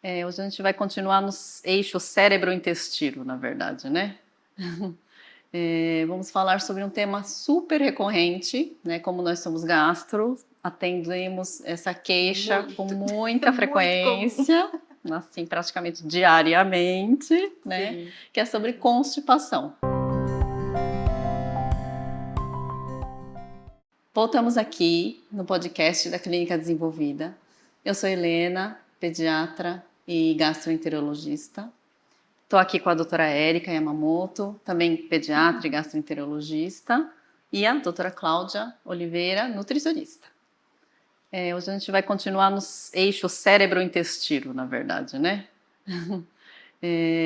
Hoje a gente vai continuar no eixo cérebro-intestino, na verdade, né? Vamos falar sobre um tema super recorrente, né? Como nós somos gastro, atendemos essa queixa com muita frequência, assim, praticamente diariamente, né? Sim. Que é sobre constipação. Voltamos aqui no podcast da Clínica Desenvolvida. Eu sou Helena, pediatra e gastroenterologista. Estou aqui com a doutora Érica Yamamoto, também pediatra e gastroenterologista, e a doutora Cláudia Oliveira, nutricionista. Hoje a gente vai continuar no eixo cérebro-intestino, na verdade, né?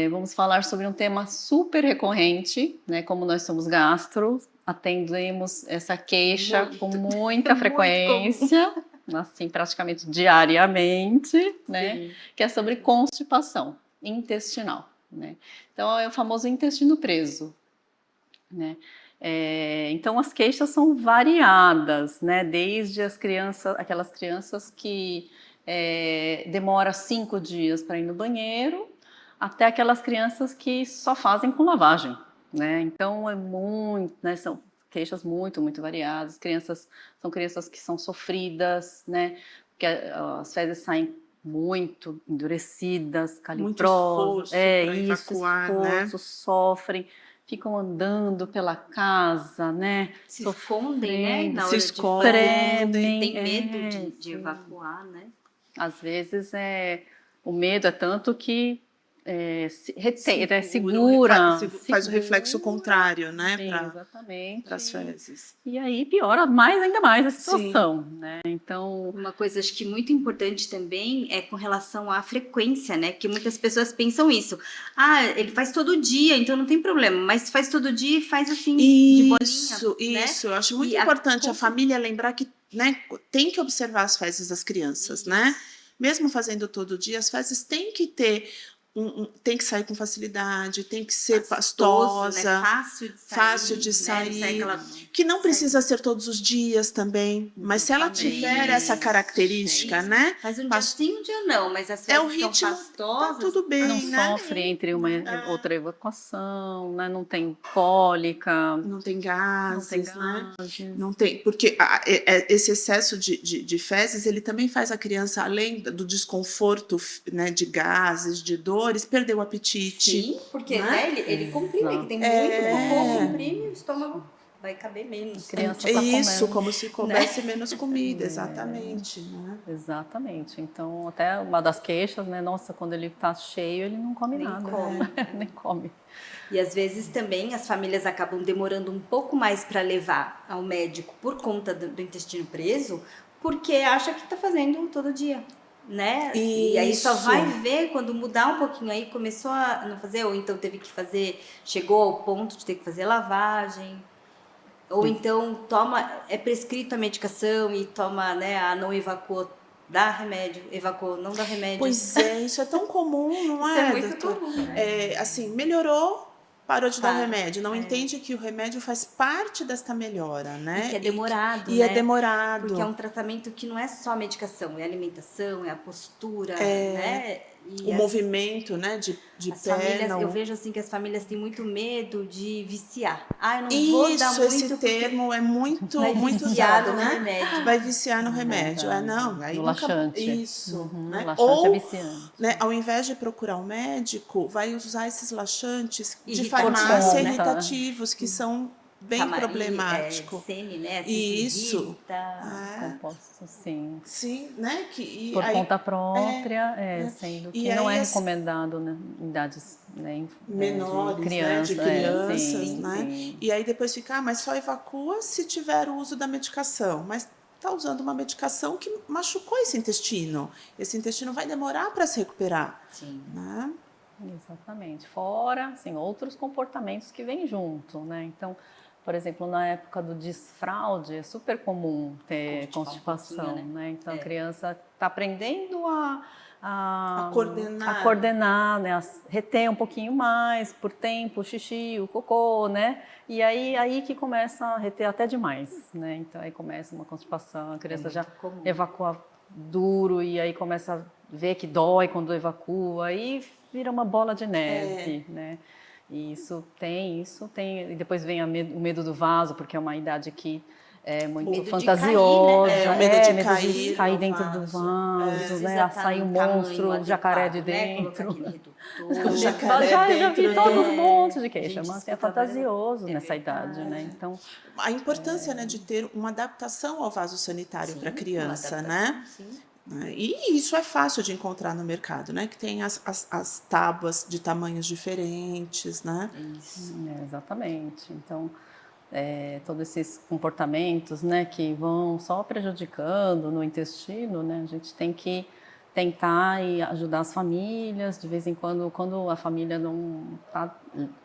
Vamos falar sobre um tema super recorrente, né? Como nós somos gastro, atendemos essa queixa com muita frequência, assim, praticamente diariamente, né? Sim. Que é sobre constipação intestinal, né? Então, é o famoso intestino preso, né? Então, as queixas são variadas, né? Desde aquelas crianças que demora 5 dias para ir no banheiro, até aquelas crianças que só fazem com lavagem, né? Então, né, são queixas muito variadas. São crianças que são sofridas, né? Porque as fezes saem muito endurecidas, Muito calibrosas, esforço para evacuar, né? sofrem, ficam andando pela casa, né? Se escondem, né? Na Se hora escondem. tem medo de evacuar, né? Às vezes o medo é tanto que retém, segura, faz o reflexo contrário, né? Sim, exatamente. Para as fezes. E aí piora ainda mais a situação, né? Então, uma coisa acho que muito importante também é com relação à frequência, né? Que muitas pessoas pensam isso. Ah, ele faz todo dia, então não tem problema. Mas faz todo dia e faz assim de bolinha, Isso. Eu acho muito E importante a família lembrar que, né, tem que observar as fezes das crianças, né? Mesmo fazendo todo dia, as fezes têm que ter tem que sair com facilidade, tem que ser pastosa, né? fácil de sair, que não precisa ser todos os dias também, mas se ela tiver essa característica, né? Faz um dia sim, um dia não, mas as o fezes ritmo, são pastosas, tá tudo bem, não né? sofre entre uma e outra evacuação, né? Não tem cólica, não tem gases, né? gases. Não tem, porque esse excesso de fezes, ele também faz a criança, além do desconforto, né, de gases, de dores, perder o apetite. Sim, porque né? Ele comprime, que tem muito cocô, comprime, o estômago vai caber menos. A criança tá Isso, comendo, como se coubesse menos comida, exatamente. Né? Exatamente. Então, até uma das queixas, né? Nossa, quando ele tá cheio, ele não come Nem nada. come. Nem come. E às vezes também as famílias acabam demorando um pouco mais para levar ao médico por conta do intestino preso, porque acha que está fazendo todo dia, né? E aí só vai ver quando mudar um pouquinho, aí começou a não fazer, ou então teve que fazer, chegou ao ponto de ter que fazer lavagem, ou então é prescrito a medicação e toma, né, não evacuou, dá remédio, evacuou, não dá remédio. Pois é, isso é tão comum, não é? Isso é muito doutor? comum, né? Assim, melhorou, parou de dar o remédio. Não entende que o remédio faz parte desta melhora, né? E que é demorado, né? E é demorado. Porque é um tratamento que não é só medicação, é alimentação, é a postura, né? E o movimento, né, de perna. Eu vejo assim que as famílias têm muito medo de viciar. Eu não vou dar muito. Esse termo é muito usado, né? Remédio. Vai viciar no remédio. Não, aí no nunca... laxante. Isso. Né? O laxante Ou, é viciante. Né, ao invés de procurar um médico, vai usar esses laxantes de farmácia irritativos, que são bem problemáticos. Né? Assim, isso. Compostos, sim. Sim, né? Por conta própria, sendo que não é recomendado, né, em idades, né, menores, de crianças, né? Sim. E aí depois fica, mas só evacua se tiver o uso da medicação. Mas está usando uma medicação que machucou esse intestino. Esse intestino vai demorar para se recuperar. Sim. Né? Exatamente. Fora, assim, outros comportamentos que vêm junto, né? Então, por exemplo, na época do desfraude, é super comum ter constipação, né? Então, a criança está aprendendo a coordenar, né? A reter um pouquinho mais por tempo, o xixi, o cocô, né? E aí que começa a reter até demais, né? Então, aí começa uma constipação, a criança já evacua duro e aí começa vê que dói quando evacua, aí vira uma bola de neve, né? E isso tem, e depois vem o medo do vaso, porque é uma idade que é muito Medo de fantasiosa, cair, né? O medo de medo cair de cair no dentro do vaso, Precisa né? tá Sair um no tamanho monstro, um jacaré de adequado, né? Colocar dentro. aquele O redutor. jacaré Já vi dentro todos do- os montes de queixa, Gente, mas assim, é escuta várias- fantasioso é nessa idade, verdade. né? Então, A importância, né, de ter uma adaptação ao vaso sanitário para a criança, né? Sim. E isso é fácil de encontrar no mercado, né? Que tem as tábuas de tamanhos diferentes, né? Isso. exatamente. Então, todos esses comportamentos, né, que vão só prejudicando no intestino, né, a gente tem que tentar e ajudar as famílias, de vez em quando a família não está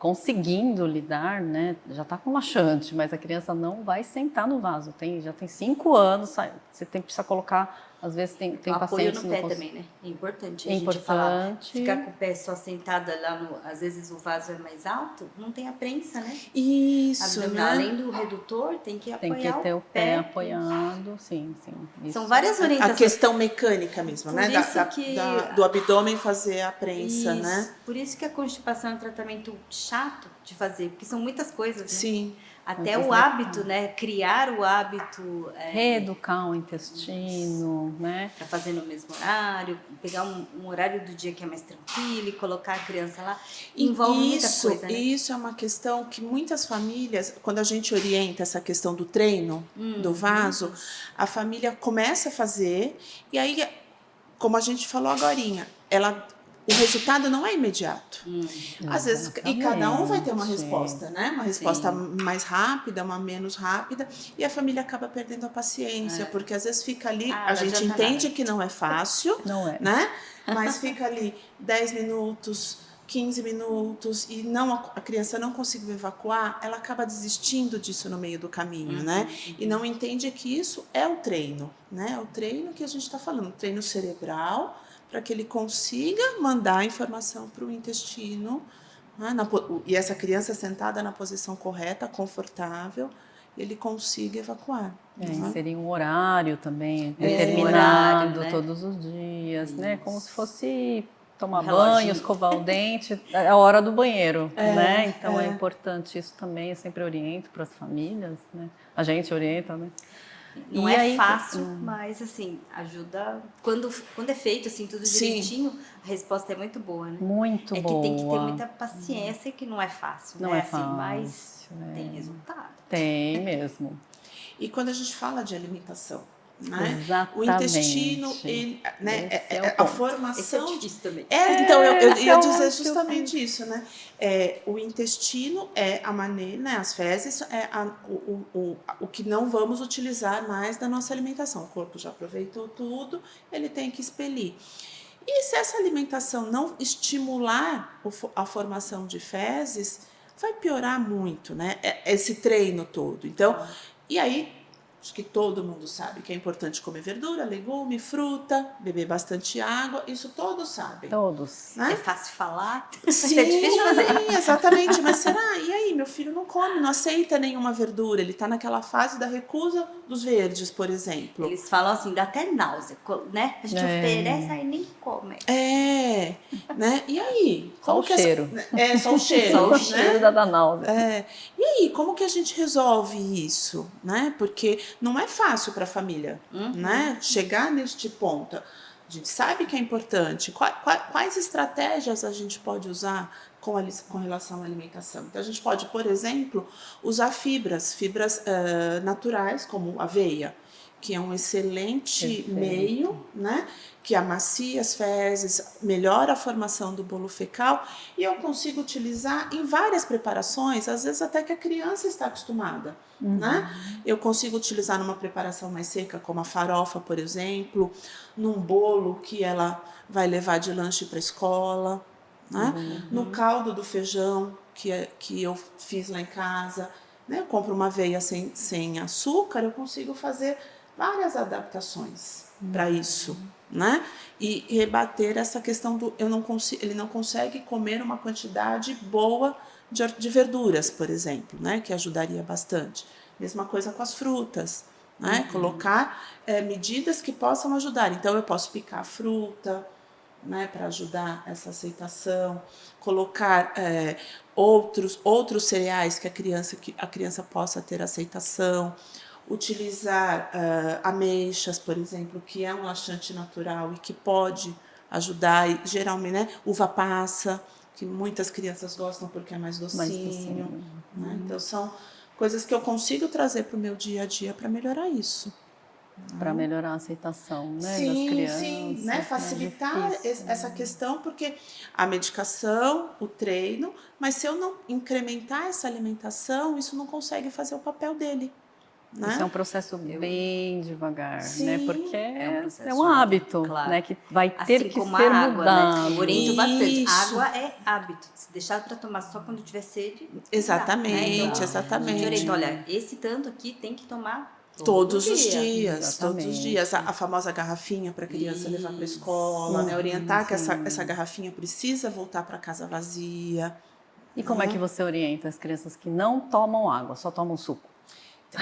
conseguindo lidar, né, já está com laxante, mas a criança não vai sentar no vaso, já tem 5 anos, você precisa colocar, às vezes tem O apoio pacientes no pé também, né? É importante. A gente falar, ficar com o pé só sentada lá no... Às vezes o vaso é mais alto, não tem a prensa, né? Isso, Abdominal. né? Além do redutor, tem que tem apoiar que ter o o pé apoiado, sim. São Isso. várias A orientações. questão mecânica mesmo, Por né? isso que- Do abdômen fazer a prensa, Isso. né? Por isso que a constipação é um tratamento chato de fazer, porque são muitas coisas, né? Sim. Até Muitas o hábito, né? Criar o hábito Reeducar o intestino, né? para fazer no mesmo horário, pegar um horário do dia que é mais tranquilo e colocar a criança lá, envolve muita coisa, né? Isso é uma questão que muitas famílias, quando a gente orienta essa questão do treino, do vaso, a família começa a fazer e aí, como a gente falou agorinha, o resultado não é imediato. Às vezes, e cada um vai ter uma resposta, né? Uma resposta mais rápida, uma menos rápida, e a família acaba perdendo a paciência, porque às vezes fica ali, a não gente adianta entende nada. que não é fácil, Não é. né? Mas fica ali 10 minutos, 15 minutos, e a criança não conseguiu evacuar, ela acaba desistindo disso no meio do caminho, né? E não entende que isso é o treino, né? É o treino que a gente está falando, o treino cerebral, para que ele consiga mandar a informação para o intestino, né, e essa criança sentada na posição correta, confortável, ele consiga evacuar. Né? Seria um horário também horário, determinado né? todos os dias, né? Como se fosse tomar reloginho. banho, escovar o dente, é a hora do banheiro, né? Então é importante isso também, eu sempre oriento para as famílias, né? A gente orienta, né? Não E é aí, fácil, mas assim, ajuda. Quando é feito assim, tudo Sim. direitinho, a resposta é muito boa, né? muito É que boa. tem que ter muita paciência, que não é fácil, Não né? é Assim, fácil, mas tem resultado. Tem mesmo. E quando a gente fala de alimentação, né? Exatamente. O intestino, né? Esse é o a ponto. formação. Esse é difícil também. Então, eu esse ia é o dizer que eu justamente isso, né? O intestino é a maneira, né? As fezes é o que não vamos utilizar mais da nossa alimentação. O corpo já aproveitou tudo, ele tem que expelir. E se essa alimentação não estimular a formação de fezes, vai piorar muito, né? Esse treino todo. Então, e aí, acho que todo mundo sabe que é importante comer verdura, legume, fruta, beber bastante água, isso todos sabem. Todos. Né? É fácil falar, Sim, é difícil de fazer. Exatamente, mas será? E aí, meu filho não come, não aceita nenhuma verdura, ele está naquela fase da recusa dos verdes, por exemplo. Eles falam assim, dá até náusea, né? A gente oferece, aí nem come. Né? E aí? Só o cheiro. Só o cheiro. Só o né? cheiro da náusea. E aí, como que a gente resolve isso? Né? Porque não é fácil para a família, né? Chegar neste ponto. A gente sabe que é importante. Quais estratégias a gente pode usar com relação à alimentação? Então, a gente pode, por exemplo, usar fibras naturais, como aveia, que é um excelente meio, né? Que amacia as fezes, melhora a formação do bolo fecal, e eu consigo utilizar em várias preparações, às vezes até que a criança está acostumada. Né? Eu consigo utilizar numa preparação mais seca, como a farofa, por exemplo, num bolo que ela vai levar de lanche para a escola, né? No caldo do feijão que eu fiz lá em casa, né? Eu compro uma aveia sem açúcar, eu consigo fazer várias adaptações para isso, né? E rebater essa questão do ele não consegue comer uma quantidade boa de verduras, por exemplo, né? Que ajudaria bastante. Mesma coisa com as frutas, né? Colocar medidas que possam ajudar. Então, eu posso picar a fruta, né, para ajudar essa aceitação, colocar outros cereais que a criança possa ter aceitação, utilizar ameixas, por exemplo, que é um laxante natural e que pode ajudar, e, geralmente, né, uva passa, que muitas crianças gostam porque é mais docinho, né? Então são coisas que eu consigo trazer para o meu dia a dia para melhorar isso. Para melhorar a aceitação, né, das Sim, crianças. sim, né? Facilitar difícil, essa questão, porque a medicação, o treino, mas se eu não incrementar essa alimentação, isso não consegue fazer o papel dele. Né? Isso é um processo bem devagar, Sim, né? Porque é um processo um hábito, claro. né? Que vai ter Assim que como ser a água, mudado. né? Eu oriento bastante. Isso. Água é hábito. Se deixar para tomar só quando tiver sede, Exatamente, não dá, né? Então, exatamente. a gente orienta, olha, esse tanto aqui tem que tomar Todos os dia. dias, Exatamente. todos os dias. A famosa garrafinha para a criança levar para a escola, né? Orientar que essa garrafinha precisa voltar para casa vazia. E como é que você orienta as crianças que não tomam água, só tomam suco?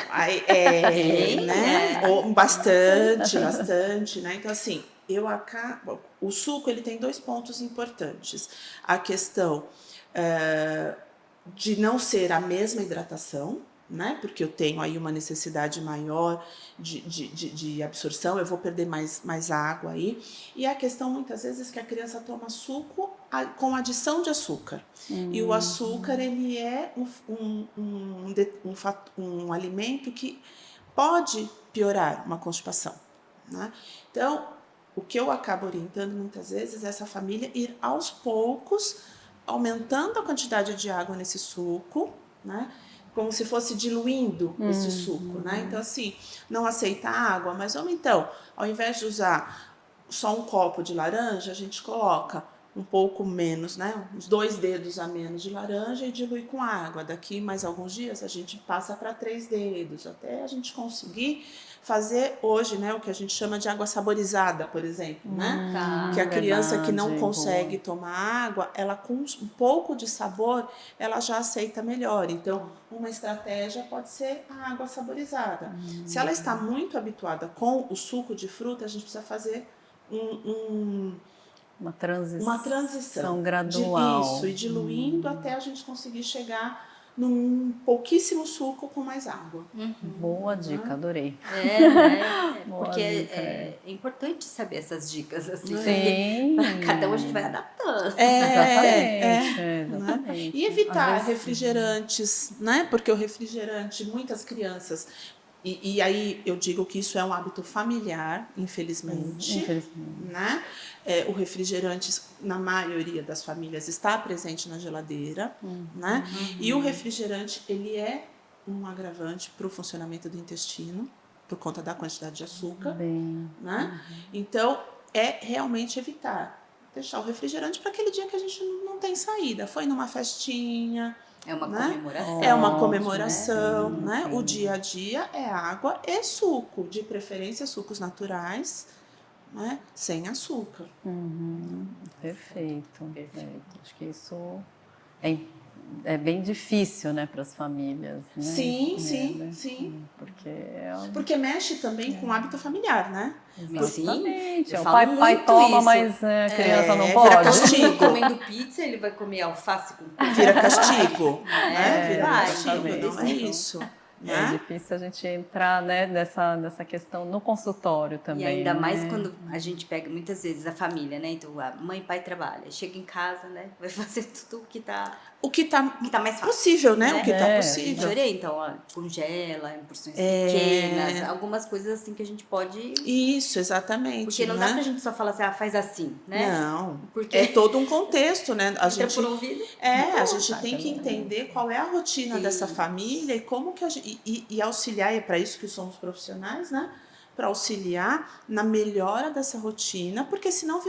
Aí, Tem, né? Bastante, né? Então, assim, o suco ele tem 2 pontos importantes. A questão de não ser a mesma hidratação, né? Porque eu tenho aí uma necessidade maior de absorção, eu vou perder mais água aí. E a questão, muitas vezes, que a criança toma suco com adição de açúcar. E o açúcar, ele é um alimento que pode piorar uma constipação, né? Então, o que eu acabo orientando, muitas vezes, é essa família ir aos poucos, aumentando a quantidade de água nesse suco, né? Como se fosse diluindo esse suco, né? Então, assim, não aceita água, mas vamos então, ao invés de usar só um copo de laranja, a gente coloca um pouco menos, né? Uns 2 dedos a menos de laranja e dilui com água. Daqui mais alguns dias a gente passa para 3 dedos, até a gente conseguir fazer hoje, né, o que a gente chama de água saborizada, por exemplo, né? Que a criança que não consegue tomar água, ela com um pouco de sabor, ela já aceita melhor. Então, uma estratégia pode ser a água saborizada. Se ela está muito habituada com o suco de fruta, a gente precisa fazer uma transição gradual. Isso, e diluindo até a gente conseguir chegar num pouquíssimo suco com mais água. Boa dica, adorei. Né? Boa Porque dica, é importante saber essas dicas, assim. Sim. Cada um a gente vai adaptando. Exatamente. Né? E evitar refrigerantes, né? Porque o refrigerante, muitas crianças... E aí eu digo que isso é um hábito familiar, infelizmente. Né? O refrigerante, na maioria das famílias, está presente na geladeira. Né? E o refrigerante, ele é um agravante para o funcionamento do intestino, por conta da quantidade de açúcar. Né? Então, é realmente evitar. Deixar o refrigerante para aquele dia que a gente não tem saída. Foi numa festinha... É uma né? comemoração. É uma comemoração, né? né? O dia a dia é água e suco, de preferência sucos naturais, né? Sem açúcar. Perfeito. Acho que isso é bem difícil, né, para as famílias. Né? Sim. Porque mexe também com o hábito familiar, né? Exatamente. Eu O falo pai muito toma, isso. mas a criança não vira pode. castigo. Comendo pizza, ele vai comer alface com Vira castigo. Né? Vira vai, castigo, exatamente. não é isso. É Né? difícil a gente entrar, né, nessa questão no consultório também. E ainda né? mais quando a gente pega muitas vezes a família, né? Então a mãe e pai trabalham, chega em casa, né? Vai fazer tudo O que tá mais fácil. possível, né? Né? O que tá possível. Então, ó, congela em porções pequenas, algumas coisas assim que a gente pode... Isso, exatamente. Porque não dá pra gente só falar assim, faz assim, né? Não, porque é todo um contexto, né? A gente por ouvido. a gente tem que entender qual é a rotina dessa família e como que a gente e auxiliar, e é para isso que somos profissionais, né? Para auxiliar na melhora dessa rotina, porque senão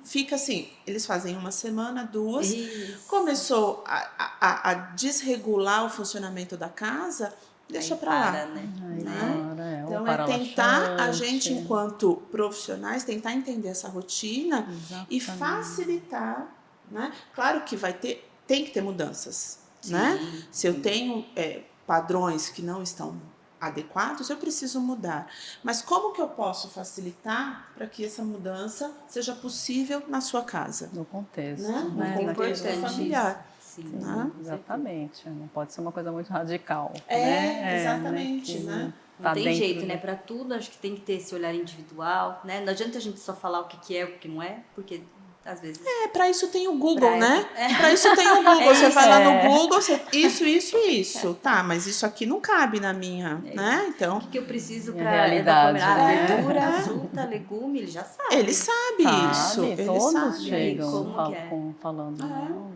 fica assim, eles fazem 1 semana, 2, começou a desregular o funcionamento da casa, deixa para lá. Né? Então é tentar a gente, enquanto profissionais, tentar entender essa rotina e facilitar, né? Claro que tem que ter mudanças, né? Se eu tenho padrões que não estão adequados, eu preciso mudar. Mas como que eu posso facilitar para que essa mudança seja possível na sua casa? No contexto, Né? né? No contexto Importante familiar. Sim, Né? Exatamente. Não pode ser uma coisa muito radical. É, né? exatamente, que né? Não tá tem dentro jeito, do- né? Para tudo, acho que tem que ter esse olhar individual, né? Não adianta a gente só falar o que é, o que não é, porque às vezes. Para isso tem o Google, Pra né? essa- Para isso tem o Google. É Você isso. vai lá no Google, isso e isso. Tá, mas isso aqui não cabe na minha, né? Então, O que eu preciso Minha para realidade, né? verdura, fruta, legume, ele já sabe. ele sabe isso. Sabe, Ele todos sabe chegam como que é? falando, não,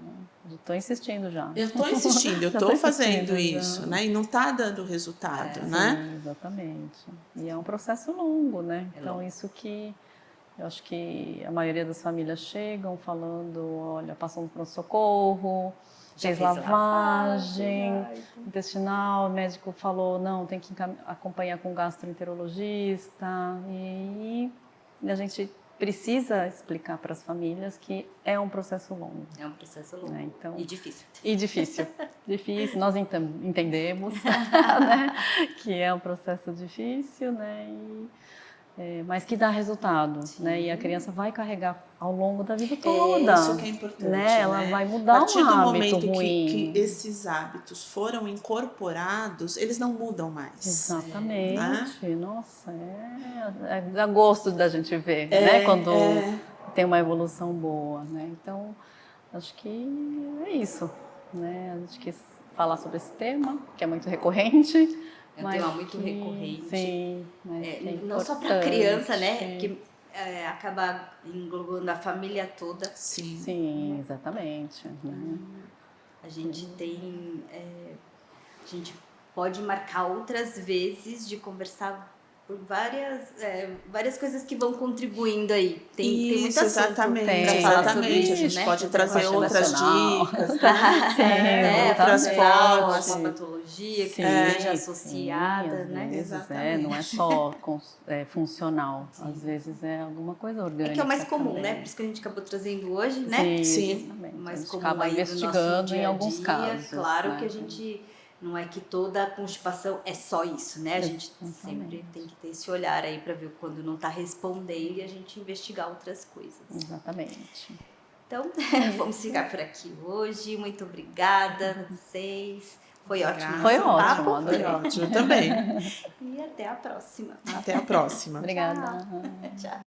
estou insistindo já. Eu estou insistindo, eu Já estou tô fazendo insistindo, isso, já. né? E não está dando resultado, né? Sim, exatamente. E é um processo longo, né? É Então, longo. isso que eu acho que a maioria das famílias chegam falando, olha, passou no pronto-socorro, Já fez fez lavagem lavagem, intestinal, o médico falou, não, tem que acompanhar com o gastroenterologista. E a gente precisa explicar para as famílias que é um processo longo. É um processo longo. Né? Então, E difícil. e difícil, difícil, nós entendemos né? Que é um processo difícil, né? Mas que dá resultado, né? E a criança vai carregar ao longo da vida toda. É isso que é importante, né? Ela vai A mudar partir um do hábito momento ruim. que esses hábitos foram incorporados, eles não mudam mais. Exatamente. Nossa, dá gosto da gente ver, né? Quando tem uma evolução boa, né? Então, acho que é isso, né? A gente quis falar sobre esse tema, que é muito recorrente. É um tema muito recorrente. Sim, mas que é não só para a criança, né? importante. Que acaba englobando a família toda. Sim. Sim, exatamente. Né? A gente tem. A gente pode marcar outras vezes de conversar por várias coisas que vão contribuindo aí. Tem muito Isso, assunto exatamente. pra falar sobre Exatamente. isso, A gente né? pode Sobre trazer a outras nacional. dicas, tá? Sim, outras exatamente. formas. Uma patologia que Sim, esteja sim, associada, às né? vezes, Exatamente. não é só funcional, às vezes é alguma coisa orgânica. É que é o mais comum, também. né? Por isso que a gente acabou trazendo hoje, né? Sim, Sim. exatamente. Mais a gente comum acaba aí do investigando nosso dia em a alguns dia. casos. Claro né? que a gente não é que toda a constipação é só isso, né? A gente Exatamente. sempre tem que ter esse olhar aí para ver quando não está respondendo e a gente investigar outras coisas. Exatamente. Então, vamos ficar por aqui hoje. Muito obrigada a vocês. Foi ótimo. Foi nosso ótimo, papo. adorei. Ótimo, também. E até a próxima. Até a próxima. Obrigada. Tchau.